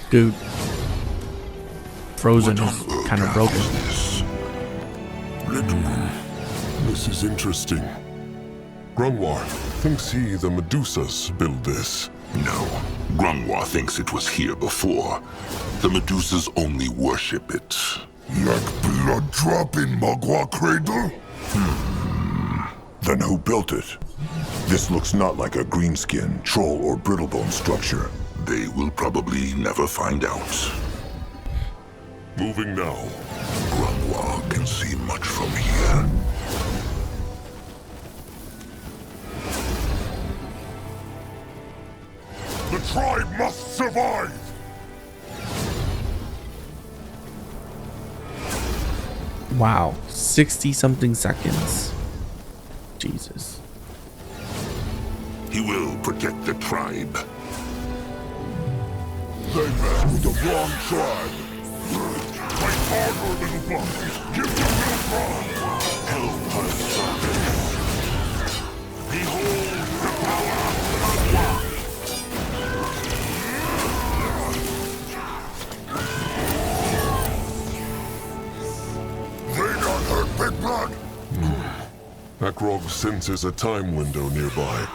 Dude. Frozen is kind of broken. This is interesting. Grungwar, thinks he the Medusas built this? No. Grungwar thinks it was here before. The Medusas only worship it. Like blood drop in Magua cradle? Then who built it? This looks not like a greenskin, troll, or brittlebone structure. They will probably never find out. Moving now. Grungwar can see much from here. The tribe must survive! Wow. 60-something seconds. Jesus. He will protect the tribe. They met with the wrong tribe. Fight harder, little buck. Give them no pride. Help us stop it. Behold the power of Grungwar. They not hurt Big Blood. Akrog senses a time window nearby.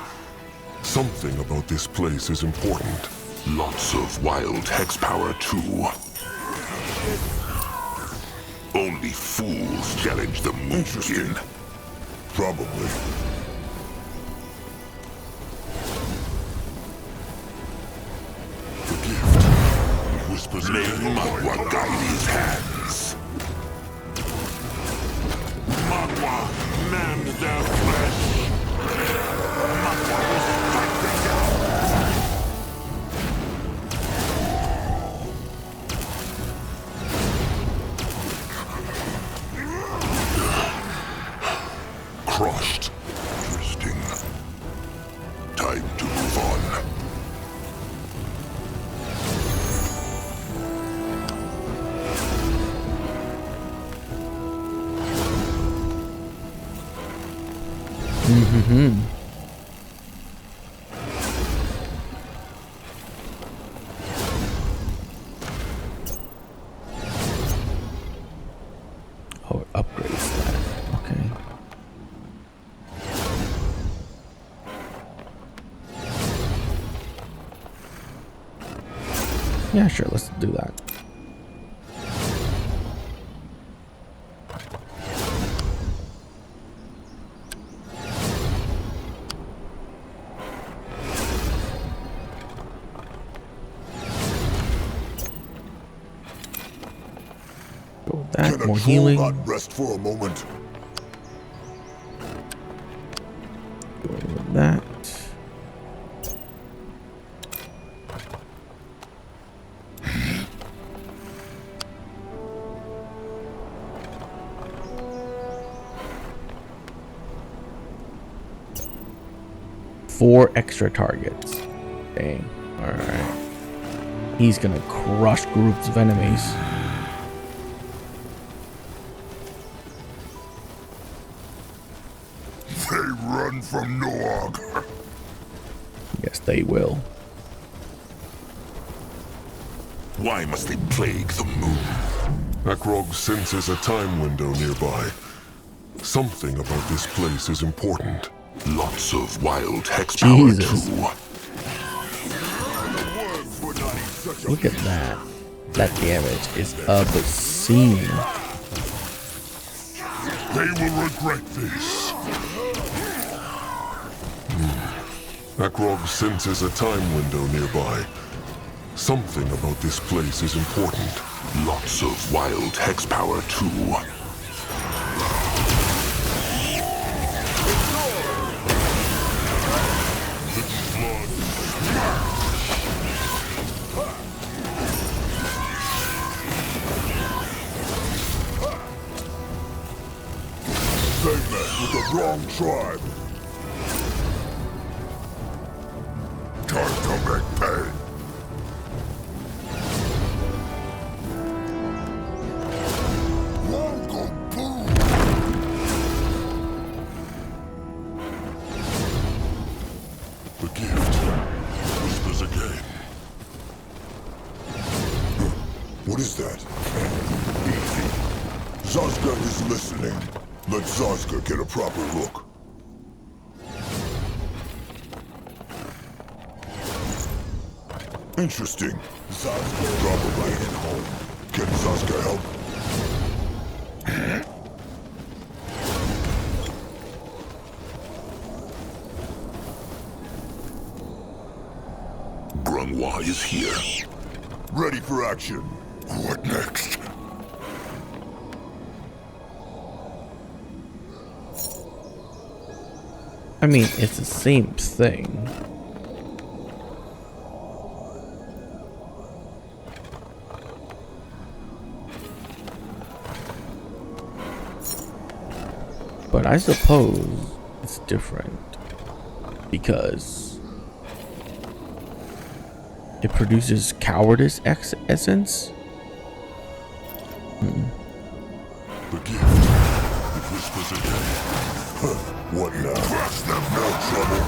Something about this place is important. Lots of wild hex power, too. Only fools challenge the Moonskin. Probably. The gift. He whispers May again. Magua guide his hands. Magua mend their flesh. Magua will strike them down. Crushed. Interesting. Time to move on. Oh, it upgrades that. Okay. Yeah, sure, let's do that. Go with that, Can a more troll healing. not rest for a moment? Go with that. Four extra targets. Dang. Alright. He's gonna crush groups of enemies. They run from Noog. Yes, they will. Why must they plague the moon? Akrog senses a time window nearby. Something about this place is important. Lots of wild hex power, Jesus. too. Look at that. That damage is obscene. They will regret this. Akrog senses a time window nearby. Something about this place is important. Lots of wild hex power, too. They met with the wrong tribe. Time to make pay. Welcome, boom. The gift whispers again. What is that? Easy. Zazka is listening. Let Zazka get a proper look. Interesting. Zazka probably at home. Can Zazka help? Grunwa is here. Ready for action. What next? I mean, it's the same thing. But I suppose it's different because it produces cowardice essence. The gift. It whispers again. What now? Crush them, no trouble.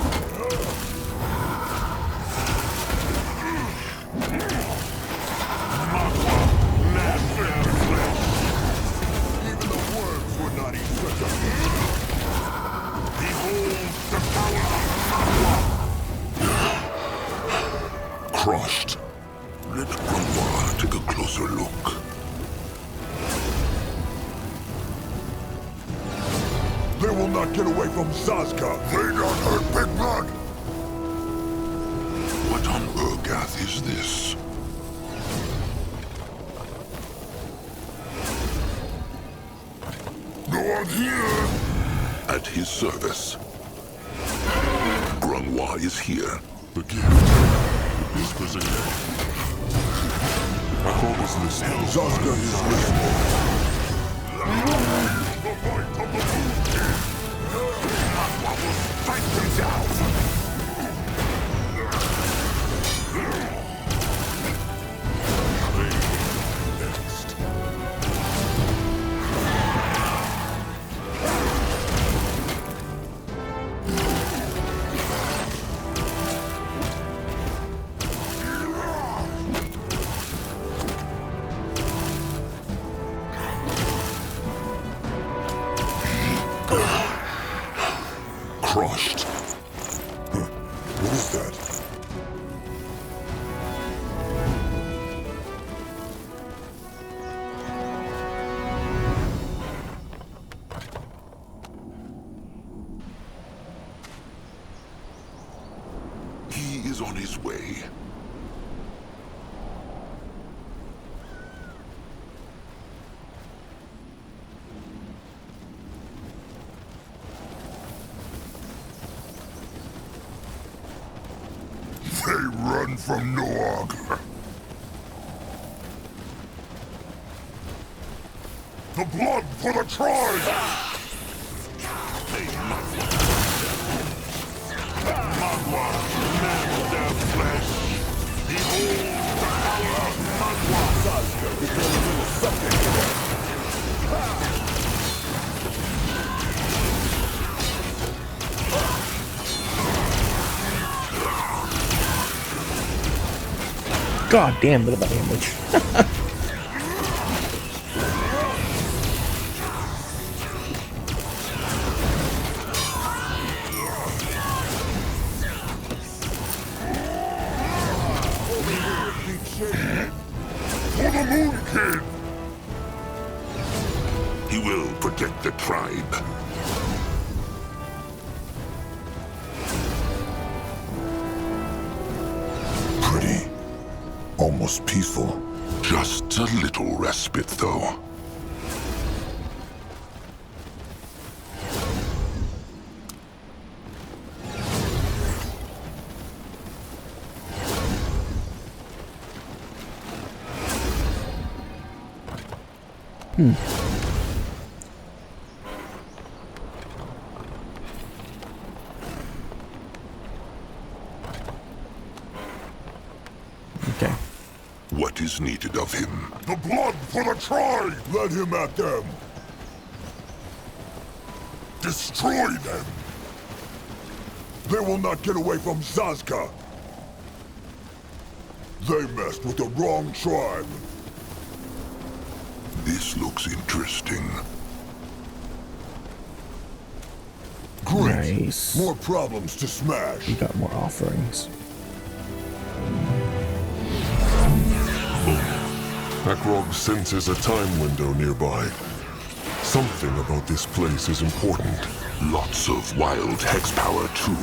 Even the worms would not eat such a meal. Behold the power of Crushed. Let Grunwa take a closer look. They will not get away from Zazka. They don't hurt Big Blood. What on Urgath is this? No one here. At his service. Grunwa is here. The gift. It whispers again. Echo is listening. Zazka is listening. The might of the Moon King. Aqua will strike them down. Next. Crushed. What is that? He is on his way. They run from Noog. The blood for the tribe! Magua, man their flesh. Behold the power of Magua. Zazka is a little subject to them. God damn, look at that damage. For the Moon King! He will protect the tribe. Pretty. Almost peaceful. Just a little respite, though. Okay. What is needed of him? The blood for the tribe! Let him at them! Destroy them! They will not get away from Zazka! They messed with the wrong tribe! This looks interesting. Great. Nice. More problems to smash. We got more offerings. Akrog senses a time window nearby. Something about this place is important. Lots of wild hex power, too.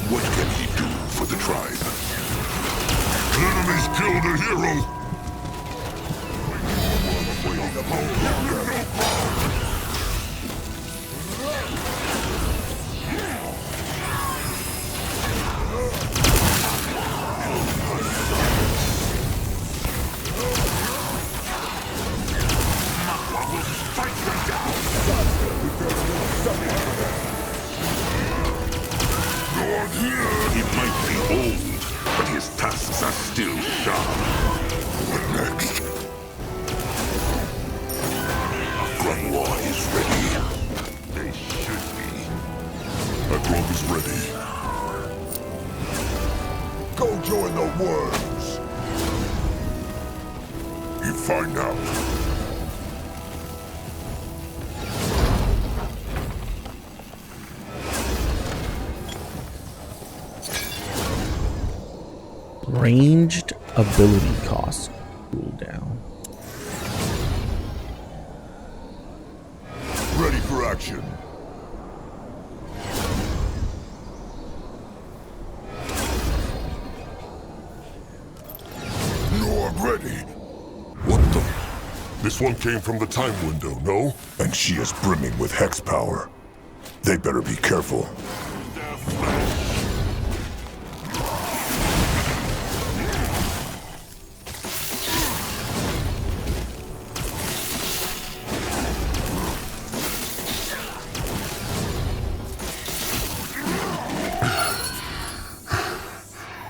What can he do for the tribe? Enemies killed a hero. He might be old, but his tusks are still sharp. What next? Grunwar is ready. They should be. Akrog is ready. Go join the worms. You find out. Ranged ability cost cooldown. Ready for action. You're ready. What the? This one came from the time window, no? And she is brimming with hex power. They better be careful.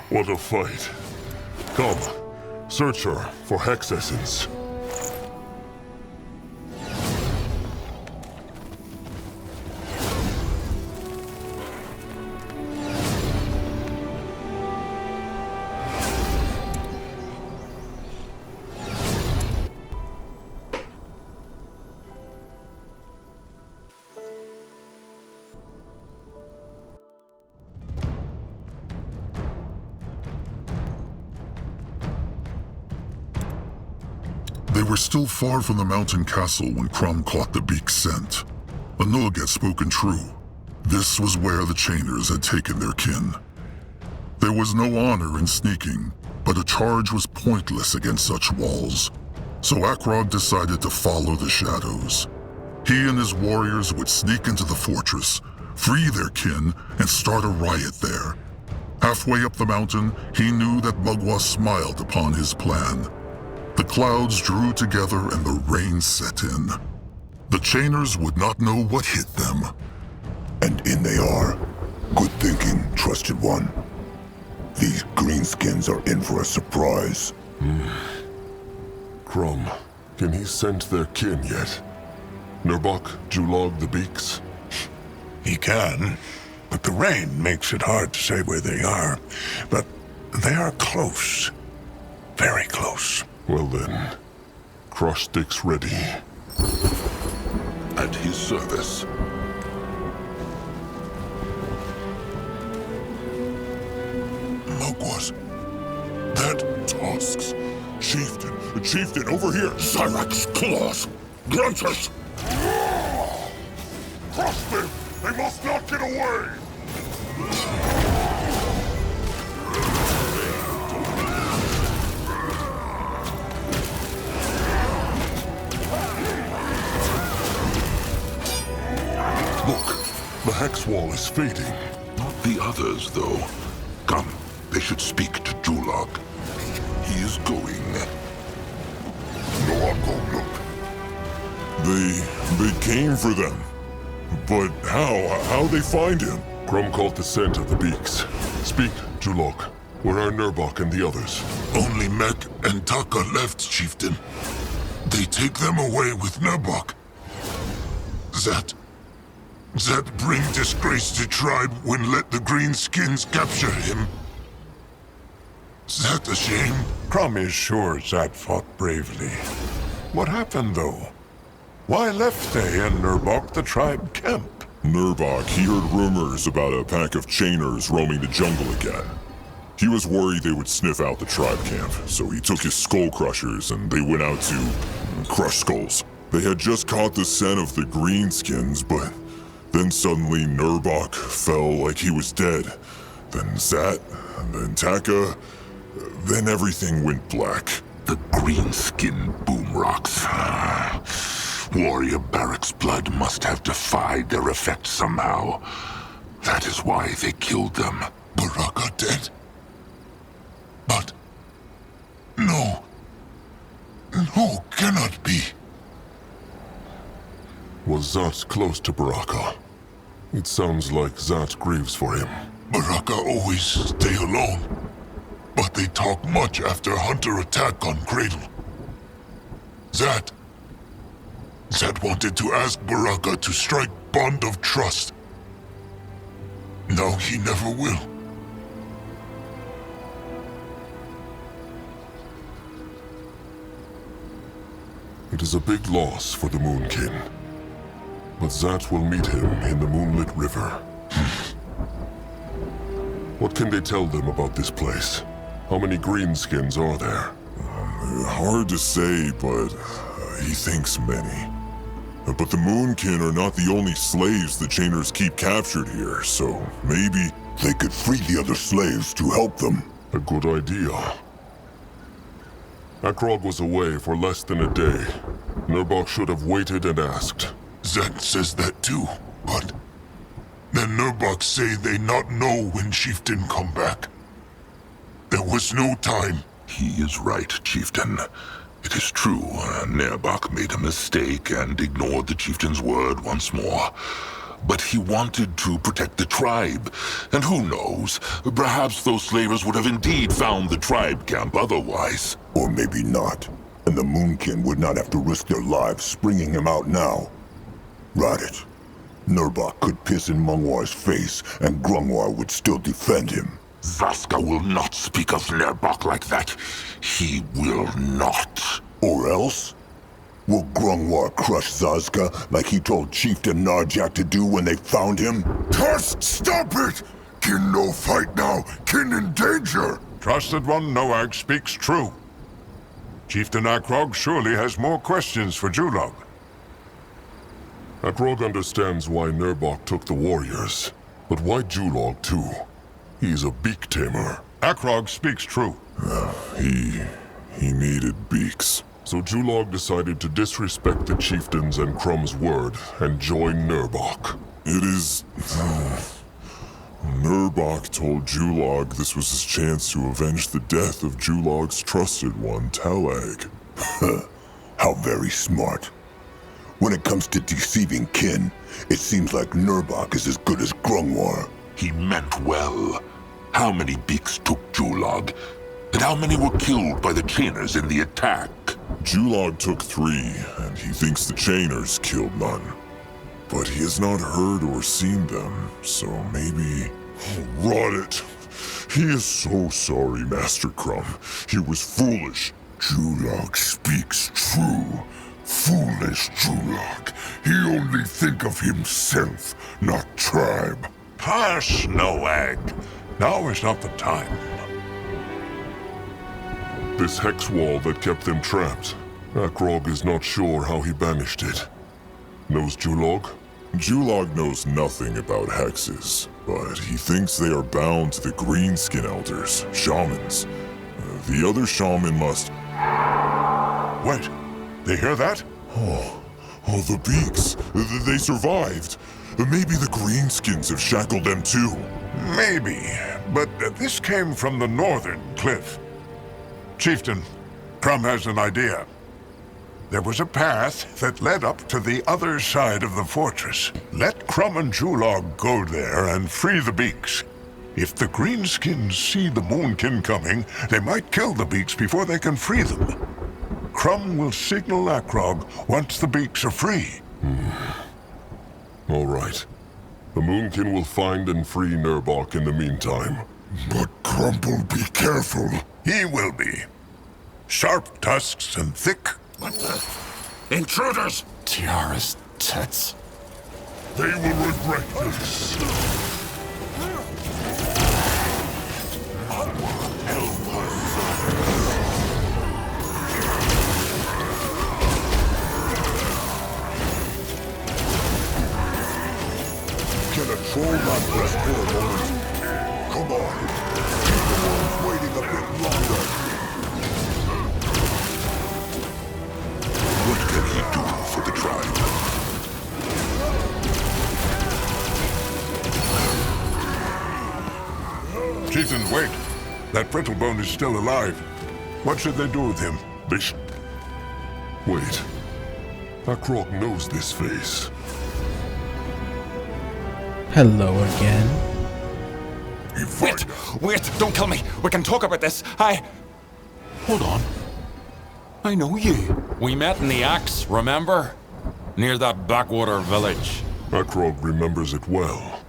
What a fight. Come, search her for Hex Essence. They were still far from the mountain castle when Crom caught the beak's scent. Anug had spoken true. This was where the Chainers had taken their kin. There was no honor in sneaking, but a charge was pointless against such walls. So Akrog decided to follow the shadows. He and his warriors would sneak into the fortress, free their kin, and start a riot there. Halfway up the mountain, he knew that Mugwa smiled upon his plan. The clouds drew together and the rain set in. The Chainers would not know what hit them. And in they are. Good thinking, trusted one. These greenskins are in for a surprise. Crom, can he scent their kin yet? Nurbok, Julog the Beaks? He can, but the rain makes it hard to say where they are. But they are close. Very close. Well then, crush sticks ready. At his service. Mugwas. That tusks. Chieftain, over here. Cyrax claws! Grunters! Crush them! They must not get away! Look, the hex wall is fading. Not the others, though. Come, they should speak to Julog. He is going. No, I'll go look. They came for them. But how they find him? Crom caught the scent of the Beaks. Speak, Julog. Where are Nurbok and the others? Only Mek and Taka left, Chieftain. They take them away with Nurbok. That bring disgrace to tribe when let the greenskins capture him. Is that a shame? Crum is sure Zat fought bravely. What happened, though? Why left they and Nurbok the tribe camp? Nurbok, he heard rumors about a pack of chainers roaming the jungle again. He was worried they would sniff out the tribe camp, so he took his skull crushers and they went out to crush skulls. They had just caught the scent of the greenskins, but then suddenly Nurbok fell like he was dead. Then Zat, and then Taka, then everything went black. The greenskin boomrocks. Warrior Barrack's blood must have defied their effect somehow. That is why they killed them. Baraka dead? But... No. No, cannot be. Was Zat close to Baraka? It sounds like Zat grieves for him. Baraka always stay alone. But they talk much after Hunter attack on Cradle. Zat wanted to ask Baraka to strike bond of trust. Now he never will. It is a big loss for the Moonkin. But Zat will meet him in the moonlit river. What can they tell them about this place? How many greenskins are there? Hard to say, but he thinks many. But the Moonkin are not the only slaves the Chainers keep captured here, so maybe they could free the other slaves to help them. A good idea. Akrog was away for less than a day. Nurbok should have waited and asked. Zat says that too, but then Nurbok say they not know when Chieftain come back. There was no time. He is right, Chieftain. It is true, Nurbok made a mistake and ignored the Chieftain's word once more. But he wanted to protect the tribe. And who knows, perhaps those slavers would have indeed found the tribe camp otherwise. Or maybe not. And the Moonkin would not have to risk their lives springing him out now. Rot it. Nurbok could piss in Mungwar's face, and Grungwar would still defend him. Zaska will not speak of Nurbok like that. He will not. Or else? Will Grungwar crush Zazka like he told Chieftain Narjak to do when they found him? Tusk, stop it! Kin no fight now, kin in danger! Trusted one Noag speaks true. Chieftain Akrog surely has more questions for Julog. Akrog understands why Nurbok took the warriors. But why Julog too? He's a beak tamer. Akrog speaks true. He needed beaks. So Julog decided to disrespect the chieftains and Crum's word and join Nurbok. It is... Nurbok told Julog this was his chance to avenge the death of Julog's trusted one, Talag. How very smart. When it comes to deceiving kin, it seems like Nurbok is as good as Grungwar. He meant well. How many beaks took Julog? And how many were killed by the Chainers in the attack? Julog took 3, and he thinks the Chainers killed none. But he has not heard or seen them, so maybe... Oh, rot it! He is so sorry, Master Crumb. He was foolish. Julog speaks true. Foolish Julog. He only think of himself, not tribe. Hush, Noag. Now is not the time. This hex wall that kept them trapped. Akrog is not sure how he banished it. Knows Julog? Julog knows nothing about hexes, but he thinks they are bound to the greenskin elders, shamans. The other shaman must... Wait, they hear that? Oh, the beaks. They survived. Maybe the greenskins have shackled them too. Maybe, but this came from the northern cliff. Chieftain, Crum has an idea. There was a path that led up to the other side of the fortress. Let Crum and Julog go there and free the beaks. If the greenskins see the Moonkin coming, they might kill the beaks before they can free them. Crum will signal Akrog once the beaks are free. All right. The Moonkin will find and free Nurbok in the meantime. But Crumple, be careful. He will be. Sharp tusks and thick. What the? Intruders! Tiara's tits. They will regret this. Can a troll not rest for a moment? Come on. Keep the ones waiting a bit longer. What can he do for the tribe? Chieftain, wait. That Brittlebone is still alive. What should they do with him? Wait. Akrog knows this face. Hello again. Wait! Wait! Don't kill me! We can talk about this! Hold on. I know you. We met in the Axe, remember? Near that backwater village. Akrog remembers it well.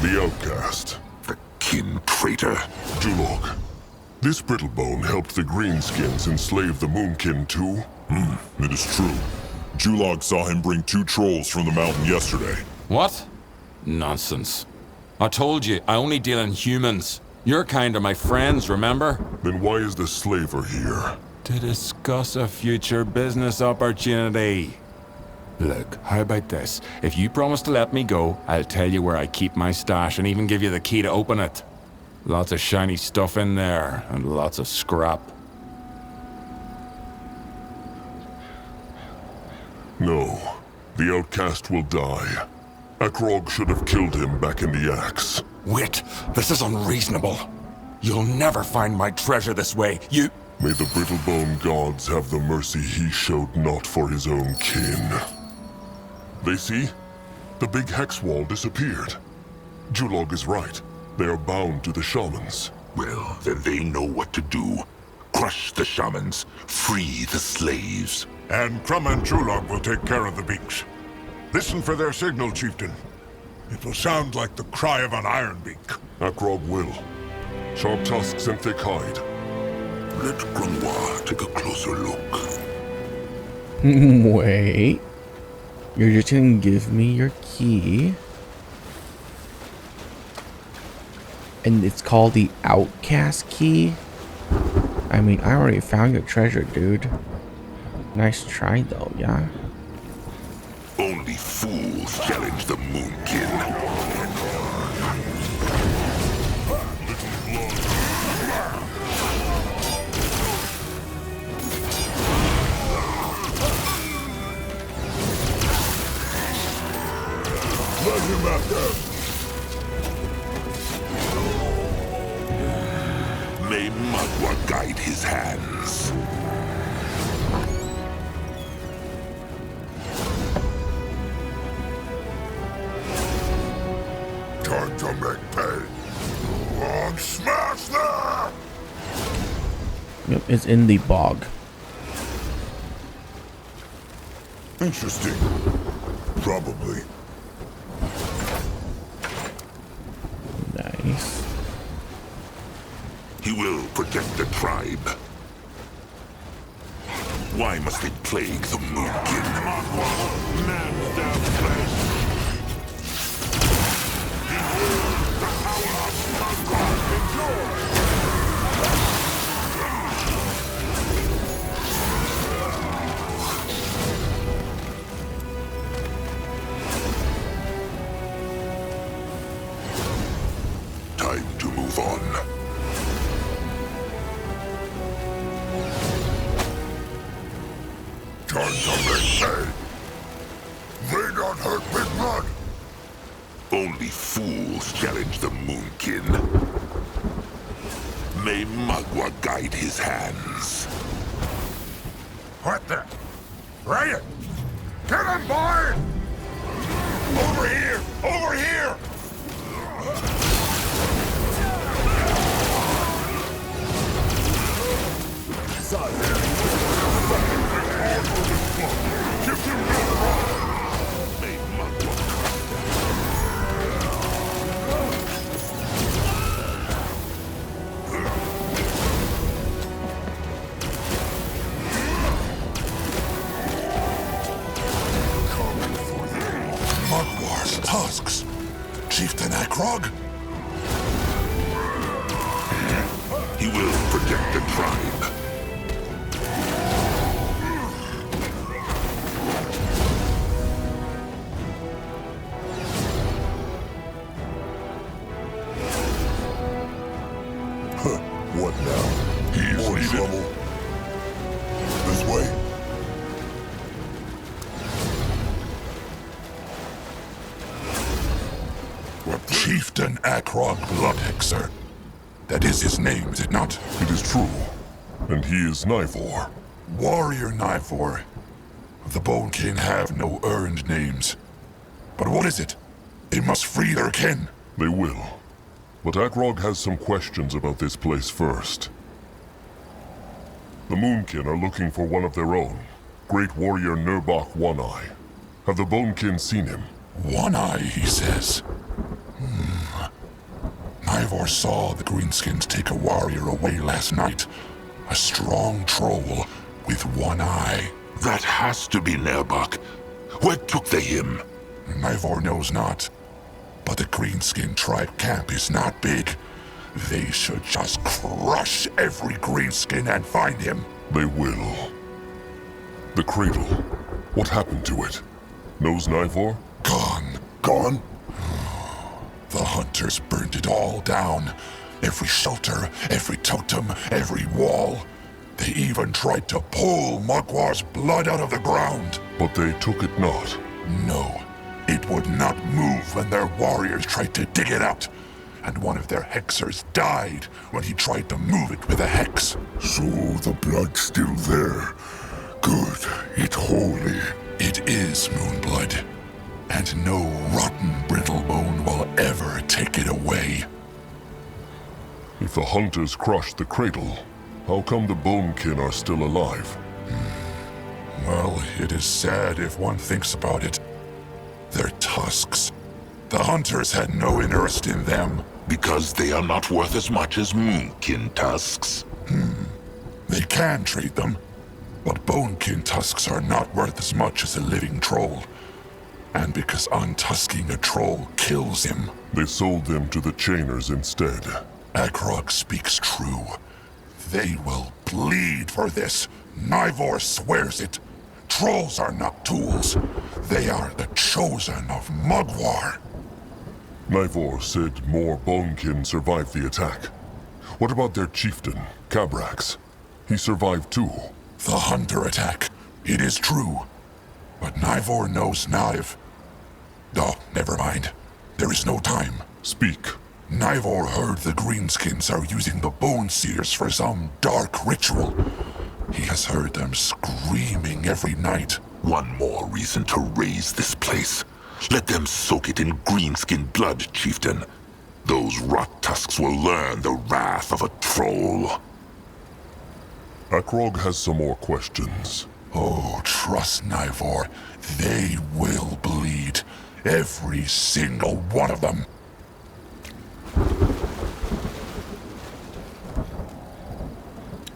The outcast. The kin traitor. Julog. This Brittlebone helped the Greenskins enslave the Moonkin too? It is true. Julog saw him bring 2 trolls from the mountain yesterday. What? Nonsense. I told you, I only deal in humans. Your kind are my friends, remember? Then why is the slaver here? To discuss a future business opportunity. Look, how about this? If you promise to let me go, I'll tell you where I keep my stash and even give you the key to open it. Lots of shiny stuff in there, and lots of scrap. No. The outcast will die. Akrog should have killed him back in the Axe. Wait, this is unreasonable. You'll never find my treasure this way. May the Brittlebone gods have the mercy he showed not for his own kin. They see? The big hex wall disappeared. Julog is right. They are bound to the shamans. Well, then they know what to do. Crush the shamans, free the slaves. And Crumb and Julog will take care of the beaks. Listen for their signal, Chieftain. It will sound like the cry of an Ironbeak. Akrog will. Sharp tusks and thick hide. Let Grunwa take a closer look. Wait. You're just gonna give me your key. And it's called the Outcast Key? I mean, I already found your treasure, dude. Nice try, though, yeah? Only fools challenge the Moonkin. Let him at them. May Magua guide his hands. Time to make pay. Long smash there! Yep, it's in the bog. Interesting. Probably. Nice. He will protect the tribe. Why must they plague the Moonkin? Man's down place. The power of Magua endures. Time to move on. Time to make pay. They don't hurt Big Blood. Only fools challenge the Moonkin. May Magua guide his hands. What the? Riot! Get him, boy! Over here! Over here! May Magua Mugwar's tusks. Chieftain Akrog? He will protect the tribe. What now? He's More needed. trouble? This way? Chieftain Akrog Bloodhexer. That is his name, is it not? It is true. And he is Nivor. Warrior Nivor. The Bone Kin have no earned names. But what is it? They must free their kin. They will. But Akrog has some questions about this place first. The Moonkin are looking for one of their own. Great warrior Nurbok One-Eye. Have the Bonekin seen him? One Eye, he says. Nivor saw the Greenskins take a warrior away last night. A strong troll with one eye. That has to be Nurbok. Where took they him? Nivor knows not. But the Greenskin tribe camp is not big. They should just crush every Greenskin and find him. They will. The cradle. What happened to it? Knows Nivor? Gone. Gone? The hunters burned it all down. Every shelter, every totem, every wall. They even tried to pull Mugwar's blood out of the ground. But they took it not. No, it would not move when their warriors tried to dig it out. And one of their hexers died when he tried to move it with a hex. So the blood's still there. Good. It's holy. It is Moonblood. And no rotten Brittlebone will ever take it away. If the hunters crushed the cradle, how come the Bonekin are still alive? Well, it is sad if one thinks about it. Their tusks. The hunters had no interest in them. Because they are not worth as much as Moonkin tusks. They can trade them, but Bonekin tusks are not worth as much as a living troll. And because untusking a troll kills him. They sold them to the Chainers instead. Akrog speaks true. They will bleed for this. Nivor swears it. Trolls are not tools. They are the chosen of Mugwar. Nivor said more Bonekin survived the attack. What about their chieftain, Cabrax? He survived too. The hunter attack. It is true. But Nivor knows not if... Oh, never mind. There is no time. Speak. Nivor heard the Greenskins are using the Bone Seers for some dark ritual. He has heard them screaming every night. One more reason to raise this place. Let them soak it in greenskin blood, chieftain. Those rot tusks will learn the wrath of a troll. Akrog has some more questions. Oh, trust Nivor. They will bleed. Every single one of them.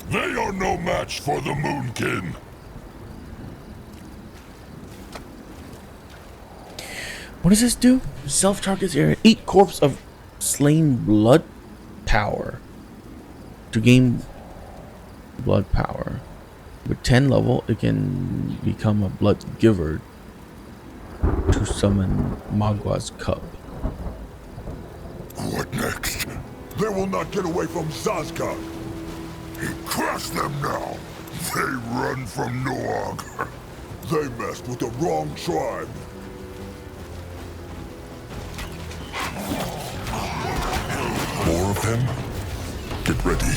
They are no match for the Moonkin. What does this do? Self-targets area 8 corpse of slain blood power. To gain blood power. With 10 level, it can become a blood giver to summon Magwa's cup. What next? They will not get away from Zazka. Crush them now. They run from Noog. They messed with the wrong tribe. More of them? Get ready.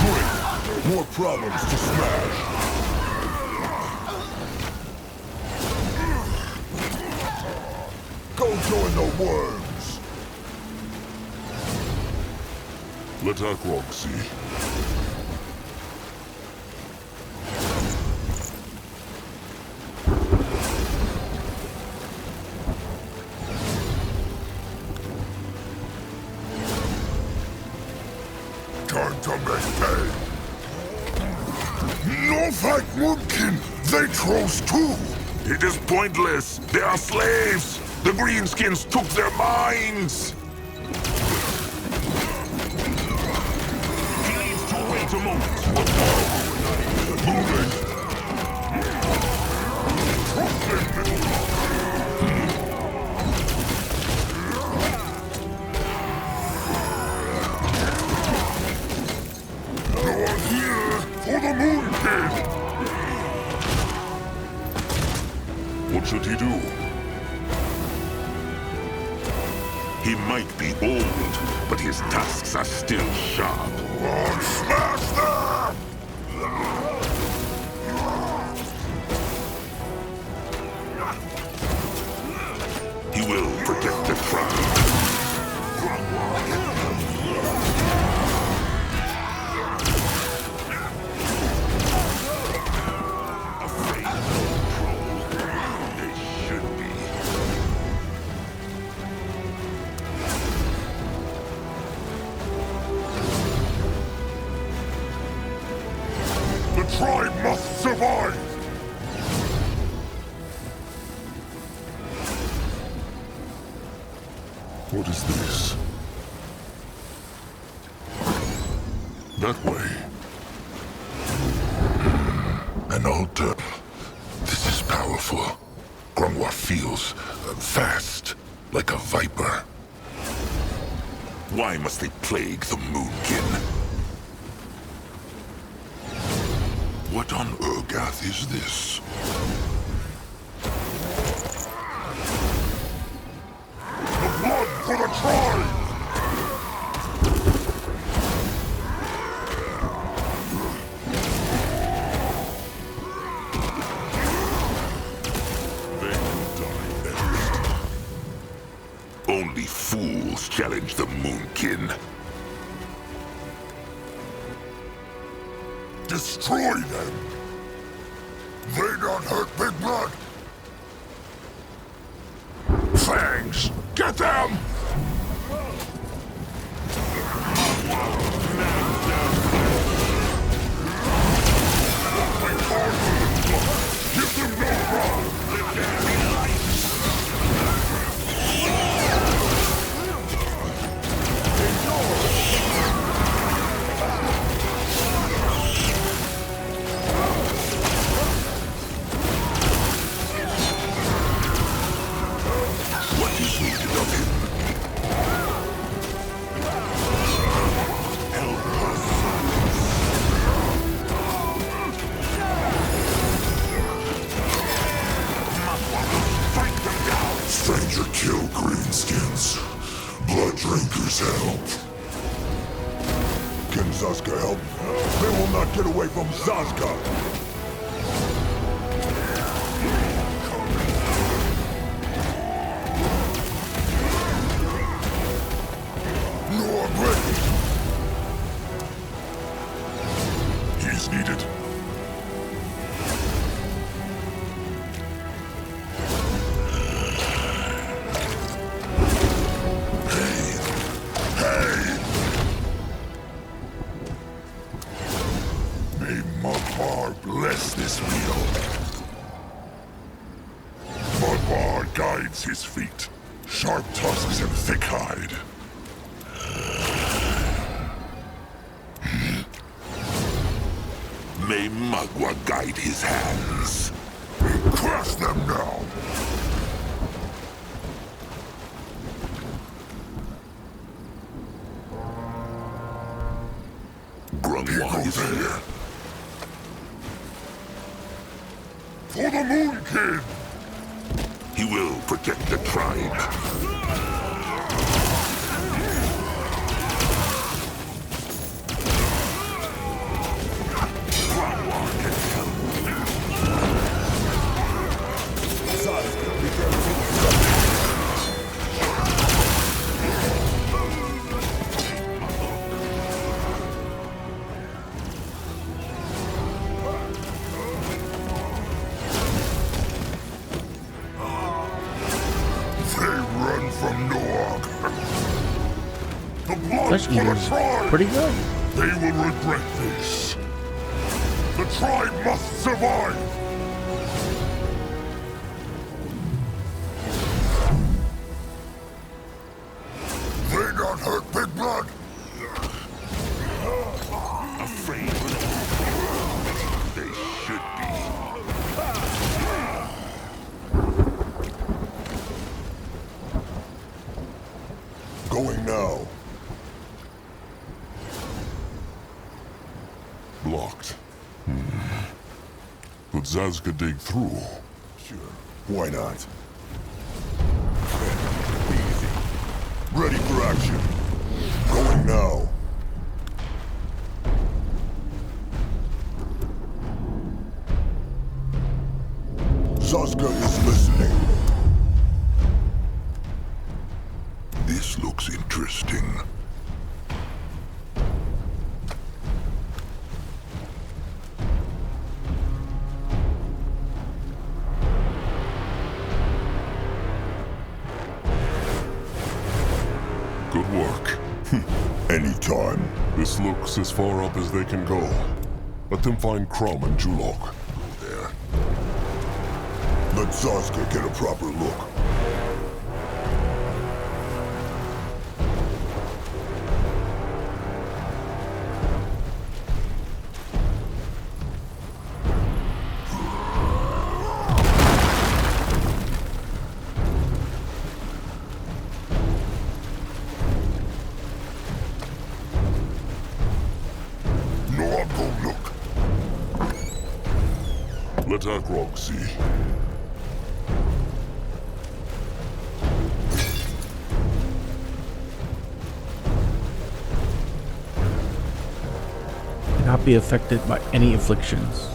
Great. More problems to smash. Go join the worms. Let Akrog see. time to make pay. No fight Moonkin! They trolls too! It is pointless. They are slaves. The greenskins took their minds. He needs to wait a moment. Moving! Trust him, little rock! No one here for the Moonkin! What should he do? He might be old, but his tusks are still sharp. Smash them! He will protect the tribe. Afraid of no troll. They should be. The tribe must survive! What is this? That way. An altar. This is powerful. Grungwa feels fast, like a viper. Why must they plague the Moonkin? What on Urgath is this? Blood for the tribe! They will die next. Only fools challenge the Moonkin. Destroy them! They don't hurt Big Blood! Fangs! Get them! Give them no ground! What is needed of him? Help us. Strike them down. Stranger kill greenskins. Blood drinkers help. Can Zazka help? They will not get away from Zazka! Nor ready! He's needed. May Mugbar bless this meal. Mugbar guides his feet. Sharp tusks and thick hide. May Magua guide his hands. Crush them now! Grungwa is here. For the Moon Kid! He will protect the tribe. Grungwa can help. They run from Noog. The blood Flesh for the Eater's tribe! pretty good. They will regret this. The tribe must survive! They not hurt Big Blood! Afraid? They should be. Going now. Blocked. Could Zazka dig through? Sure, why not? Easy. Ready for action. Going now. Zazka is listening. This looks interesting. Good work. Anytime. This looks as far up as they can go. Let them find Crumb and Julok. There. Let Zazka get a proper look. Let Akrog see. Cannot be affected by any afflictions.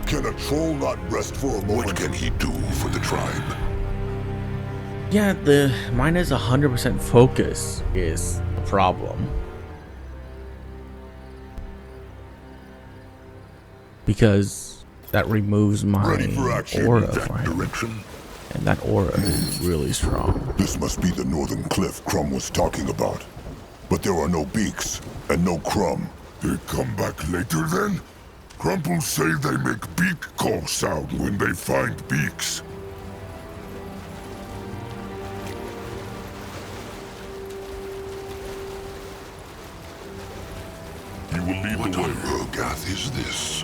Can a troll not rest for a moment? What can he do for the tribe? Yeah, the minus 100% focus is a problem. Because that removes my Ready for action. aura That for him. direction? And that aura is really strong. This must be the northern cliff Crumb was talking about. But there are no beaks, and no Crumb. They come back later then? Crumples say they make beak call sound when they find beaks. You will lead What the way. on Urgath is this?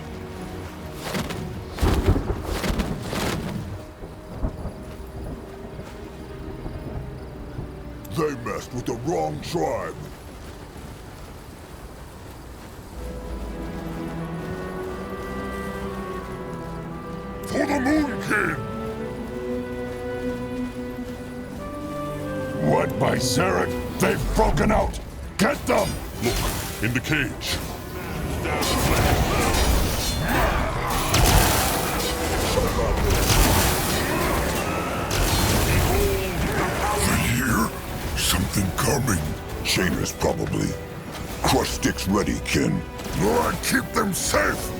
They messed with the wrong tribe. For the Moon King! What by Zarek? They've broken out! Get them! Look, in the cage. I hear something coming. Chainers, probably. Crush sticks ready, Kin. Lord, keep them safe!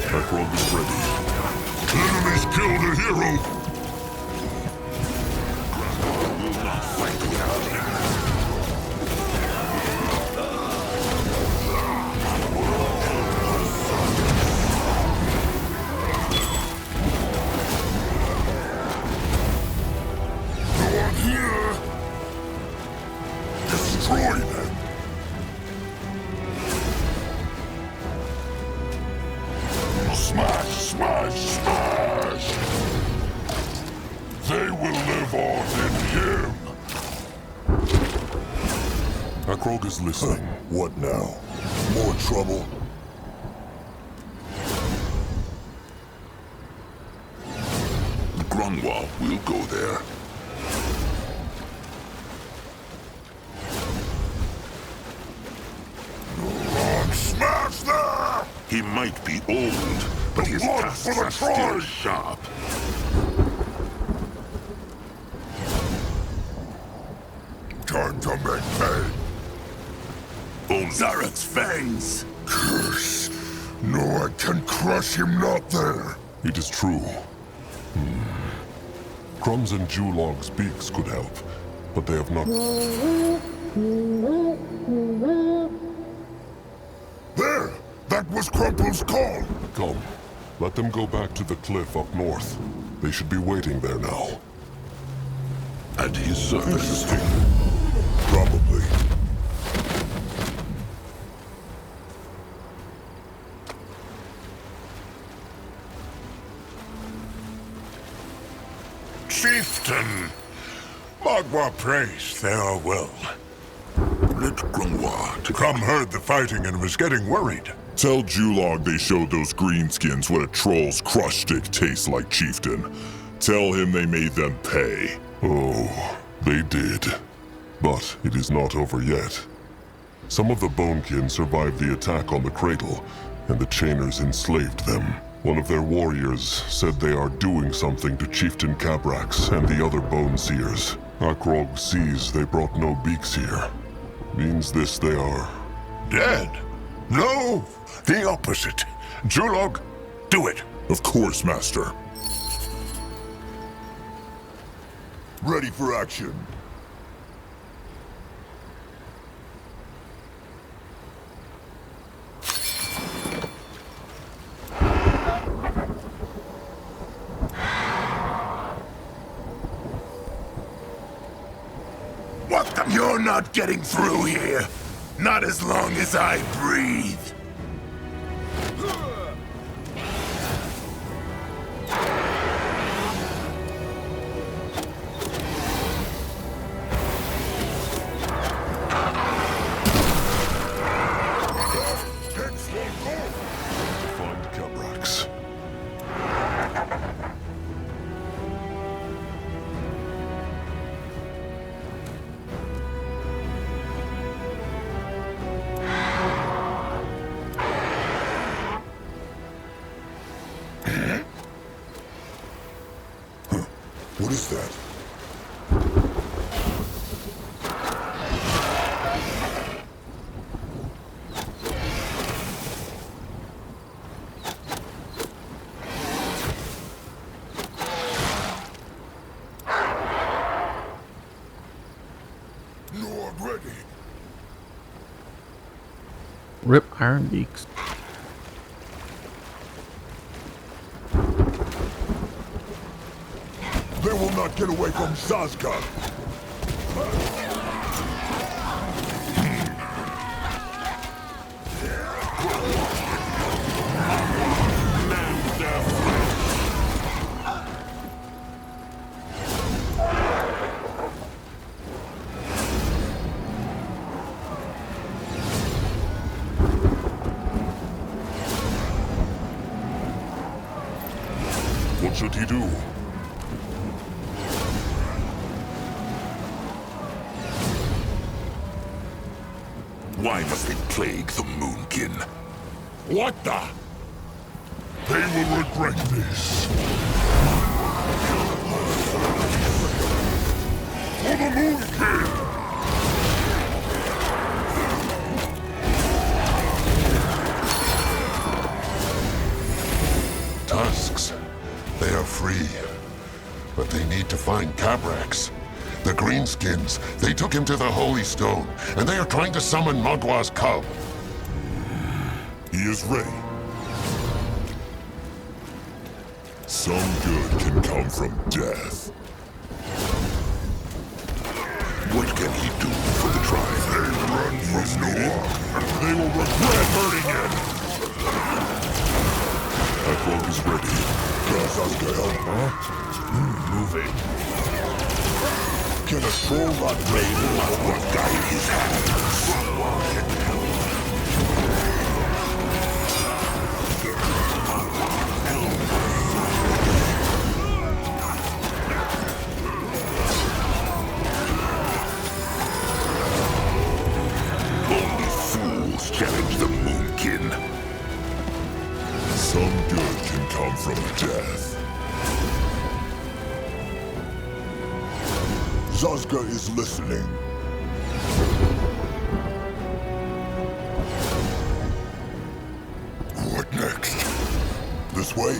Akrog is ready. Enemies killed a hero! No one here! Destroy them! Smash, smash, smash! Krog is listening. What now? More trouble? Grungwa will go there. Smash there! He might be old, but his blood tusks for the are still tribe! sharp. Time to make hay. Only Zarek's fangs. Curse. No, I can crush him not there. It is true. Crumbs and Julog's beaks could help, but they have not... There! That was Crumple's call! Come, let them go back to the cliff up north. They should be waiting there now. And his servants. Probably. Chieftain! Magua prays their will. Let Grungwa to Crum heard the fighting and was getting worried. Tell Julog they showed those greenskins what a troll's crush stick tastes like, Chieftain. Tell him they made them pay. Oh, they did. But it is not over yet. Some of the Bonekin survived the attack on the cradle, and the Chainers enslaved them. One of their warriors said they are doing something to Chieftain Cabrax and the other Bone Seers. Akrog sees they brought no beaks here. Means this they are... Dead? No, the opposite. Julog, do it. Of course, Master. Ready for action. What the? You're not getting through here. Not as long as I breathe. Find Cabrax. What is that? No, I'm ready. Rip Iron Beaks. They will not get away from Zazka. What should he do? Why must they plague the Moonkin? What the? They will regret this. For the Moon King! Tusks. They are free. But they need to find Cabrax. The Greenskins, they took him to the Holy Stone, and they are trying to summon Magwa's cub. He is ready. Some good can come from death. What can he do for the tribe? They run from Noah. They will regret hurting him. Akrog is ready. Can Zazka help, huh? Moving. Can a troll not raid or guide his hands? Only fools challenge the Moonkin. Some good can come from death. Zazga is listening. What next? This way?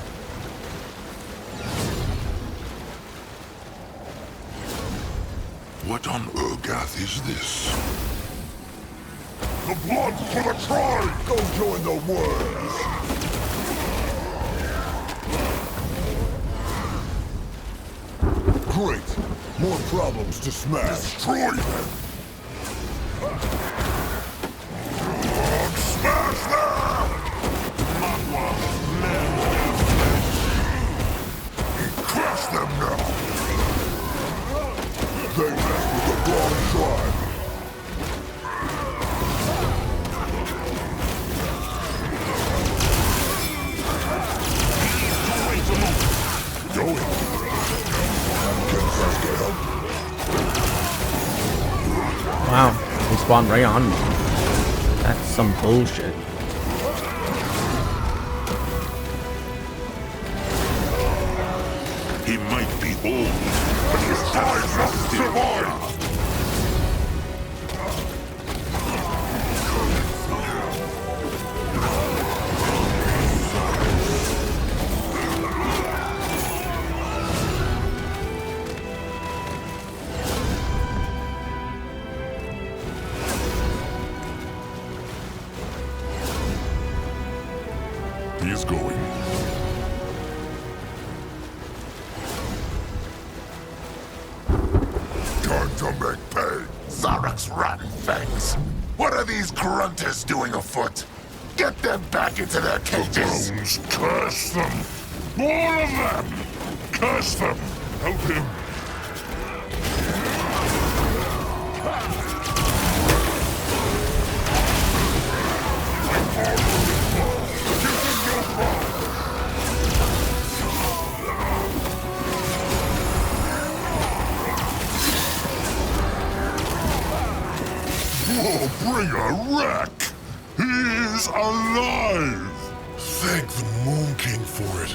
What on Urgath is this? The blood for the tribe! Go join the worms! Great! More problems to smash! Destroy them! Smash them! Crush them now! They mess with the wrong tribe! Going. Can Sasuke help? Wow, they spawned right on me. That's some bullshit. He might be old, but his time must survive! He is going. Time to make pay! Zarak's rotten fangs. What are these grunters doing afoot? Get them back into their cages! Bones, curse them! All of them! Curse them! Help him! Whoa, bring a wreck! He's alive! Thank the Moon King for it.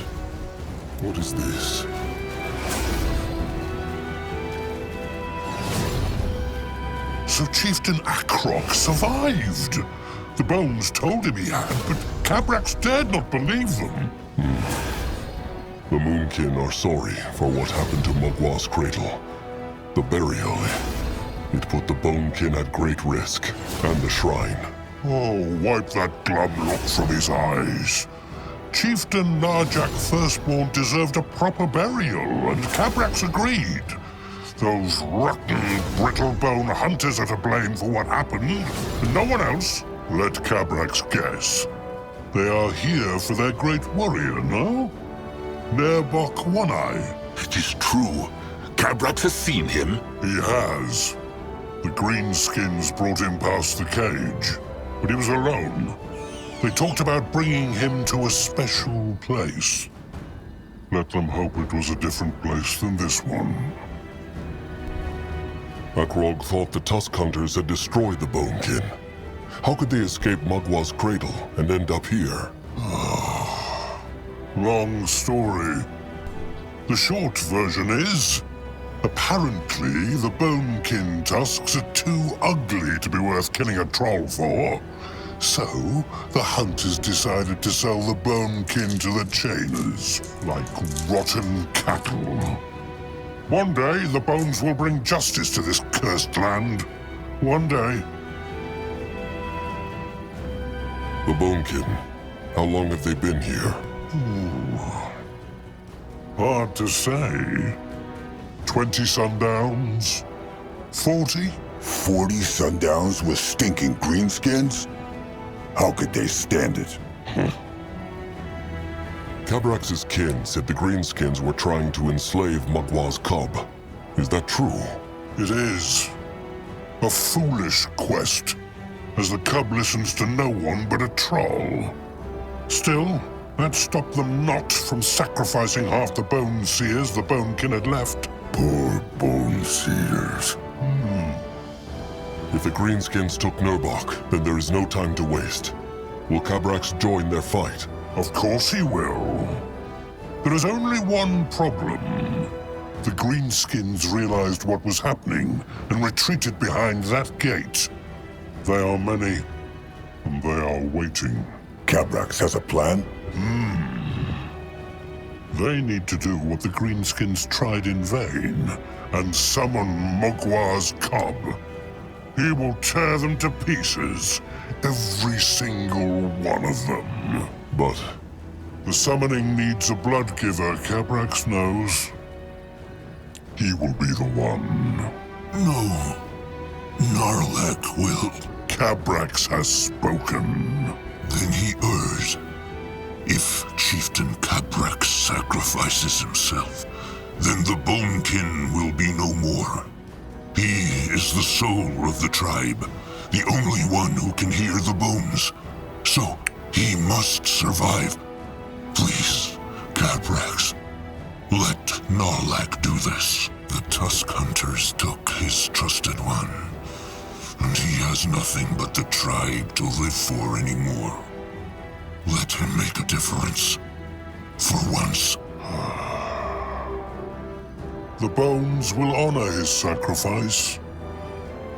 What is this? So Chieftain Akrok survived. The bones told him he had, but Cabrax dared not believe them. The Moonkin are sorry for what happened to Mugwa's cradle. The burial, it put the Bonekin at great risk, and the shrine. Oh, wipe that glum look from his eyes. Chieftain Narjak Firstborn deserved a proper burial, and Cabrax agreed. Those rotten, brittle-bone hunters are to blame for what happened, and no one else. Let Cabrax guess. They are here for their great warrior, no? Nerbok One-Eye. It is true. Cabrax has seen him. He has. The Greenskins brought him past the cage, but he was alone. They talked about bringing him to a special place. Let them hope it was a different place than this one. Akrog thought the Tusk Hunters had destroyed the Bonekin. How could they escape Mugwa's cradle and end up here? Long story. The short version is, apparently the Bonekin tusks are too ugly to be worth killing a troll for. So, the hunters decided to sell the Bonekin to the chainers, like rotten cattle. One day, the bones will bring justice to this cursed land. One day. The Bonekin, how long have they been here? Hard to say. 20 sundowns? 40? 40 sundowns with stinking greenskins? How could they stand it? Cabrax's kin said the Greenskins were trying to enslave Mugwa's cub. Is that true? It is. A foolish quest, as the cub listens to no one but a troll. Still, that stopped them not from sacrificing half the bone seers the bonekin had left. Poor bone seers. If the Greenskins took Nurbok, then there is no time to waste. Will Cabrax join their fight? Of course he will. There is only one problem. The Greenskins realized what was happening and retreated behind that gate. They are many, and they are waiting. Cabrax has a plan? They need to do what the Greenskins tried in vain, and summon Mogwar's cub. He will tear them to pieces, every single one of them. But The summoning needs a blood giver, Cabrax knows. He will be the one. No. Narlek will. Cabrax has spoken. Then he errs. If Chieftain Cabrax sacrifices himself, then the Bonekin will be no more. He is the soul of the tribe, the only one who can hear the bones. So, he must survive. Please, Cabrax, let Narlek do this. The Tusk Hunters took his trusted one, and he has nothing but the tribe to live for anymore. Let him make a difference. For once. The bones will honor his sacrifice.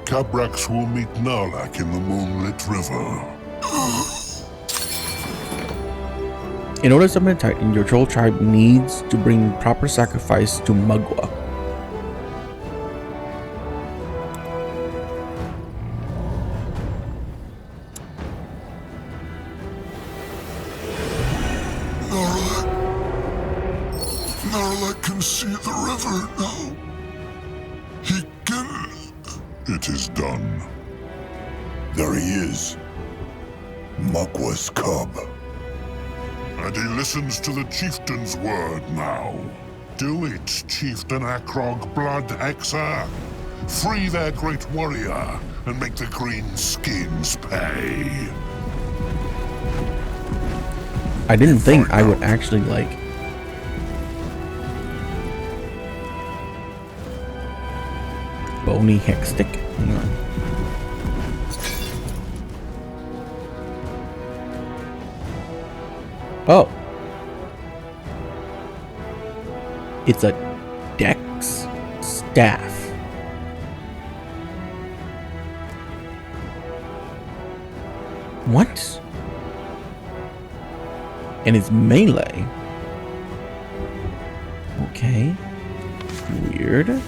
Cabrax will meet Narlek in the moonlit river. In order to summon a Titan, your troll tribe needs to bring proper sacrifice to Mugwa. Narlek can see the river now. He can... It is done. There he is. Mugwa's cub. And he listens to the chieftain's word now. Do it, Chieftain Akrog Blood Hexer. Free their great warrior and make the Greenskins pay. I didn't think I would actually like bony hex stick. Hang on. Oh. It's a dex staff. What? And it's melee. Okay. Weird.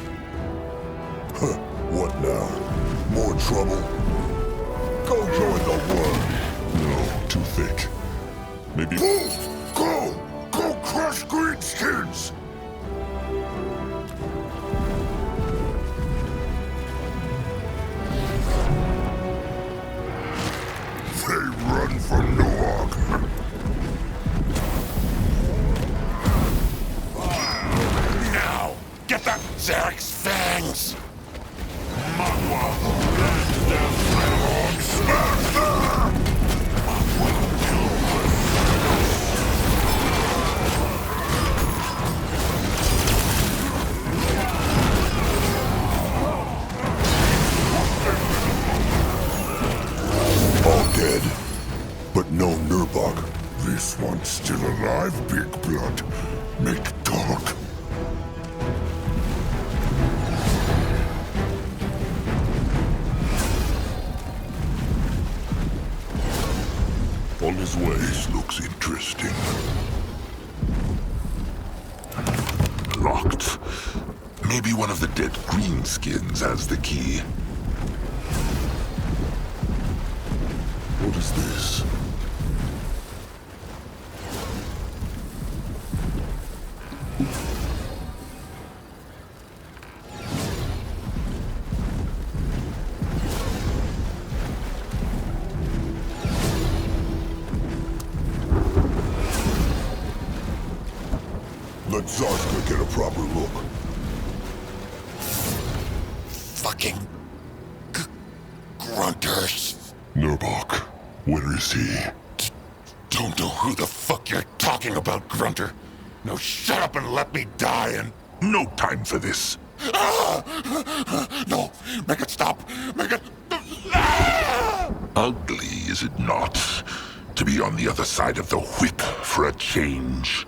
What now? More trouble? Go join the world. no, too thick. Maybe... Go crush Greenskins! They run for Nuog. Now! Get that Zarek's fangs! All dead. But no Nurbok. This one's still alive, Big Blood. Make talk. on his way. This looks interesting. Locked. Maybe one of the dead greenskins has the key. What is this? Let Zarska get a proper look. fucking grunters. Nurbok, where is he? Don't know who the fuck you're talking about, Grunter. Now shut up and let me die and... No time for this. No, make it stop. Make it... Ugly, is it not? To be on the other side of the whip for a change.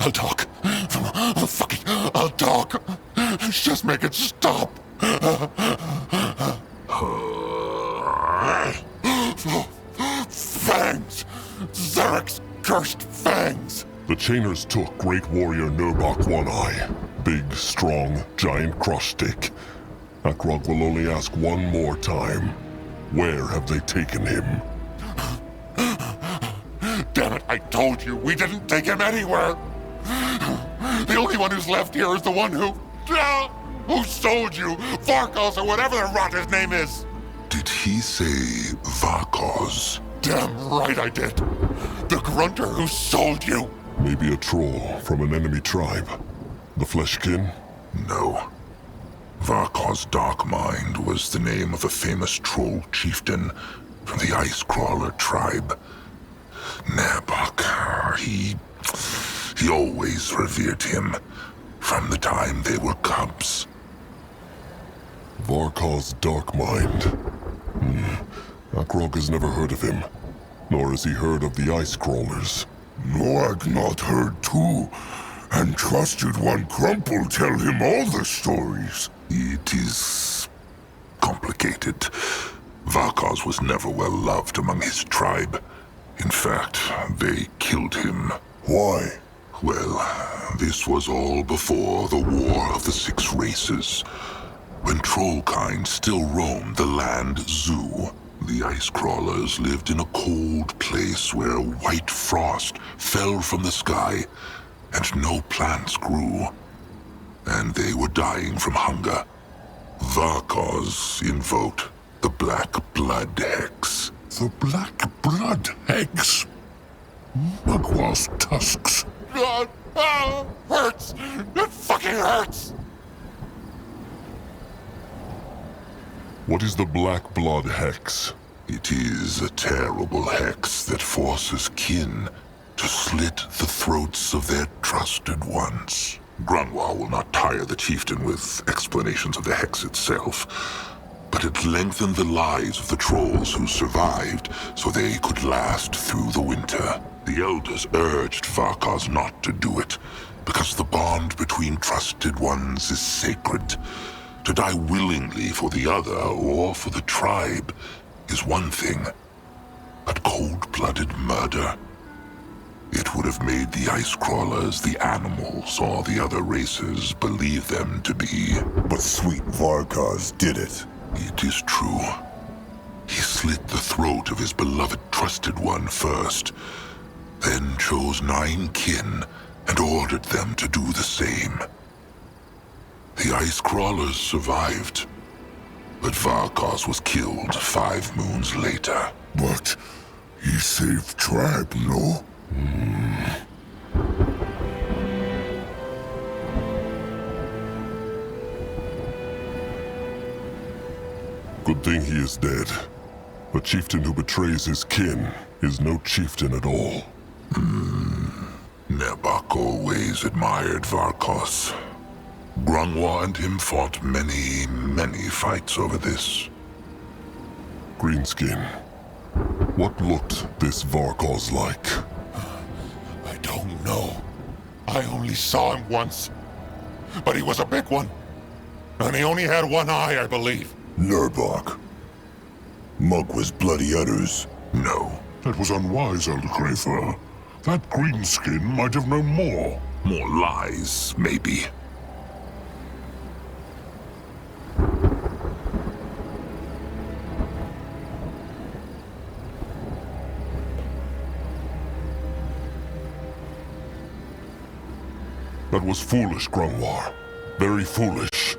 I'll talk. Fuck it, I'll talk. Just make it stop. Fangs! Zarek's cursed fangs! The Chainers took Great Warrior Nurbok One Eye. Big, strong, giant cross stick. Akrog will only ask one more time. Where have they taken him? Damn it, I told you, we didn't take him anywhere! The only one who's left here is the one who sold you! Varkos or whatever the rot his name is! Did he say Varkos? Damn right I did! The grunter who sold you! Maybe a troll from an enemy tribe. The Fleshkin? No. Varkos Darkmind was the name of a famous troll chieftain from the Icecrawler tribe. Nabok, he always revered him from the time they were cubs. Varkos Darkmind. Akrog has never heard of him, nor has he heard of the Ice Crawlers. Noag not heard too, and trusted one Crumple tell him all the stories. It is complicated. Varkos was never well loved among his tribe. In fact, they killed him. Why? Well, this was all before the War of the Six Races, when Trollkind still roamed the land Zoo. The ice crawlers lived in a cold place where white frost fell from the sky and no plants grew. And they were dying from hunger. Varkos invoked the Black Blood Hex. The Black Blood Hex? Magwa's tusks. Hurts! It fucking hurts! What is the Black Blood Hex? It is a terrible hex that forces kin to slit the throats of their trusted ones. Grunwald will not tire the chieftain with explanations of the hex itself, but it lengthened the lives of the trolls who survived so they could last through the winter. The elders urged Varkos not to do it, because the bond between trusted ones is sacred. To die willingly for the other or for the tribe is one thing, but cold-blooded murder, it would have made the ice crawlers the animals all the other races believe them to be. But sweet Varkos did it. It is true. He slit the throat of his beloved trusted one first, then chose 9 kin and ordered them to do the same. The ice crawlers survived, but Varkos was killed 5 moons later. But he saved tribe, no? Good thing he is dead. A chieftain who betrays his kin is no chieftain at all. Nebok always admired Varkos. Grunwa and him fought many, many fights over this. Greenskin, what looked this Varkos like? I don't know. I only saw him once. But he was a big one. And he only had one eye, I believe. Nurbok. Mug was bloody udders. No, That was unwise, Elder Crayfur. That greenskin might have known more. more lies, maybe. That was foolish, Grunwar. Very foolish.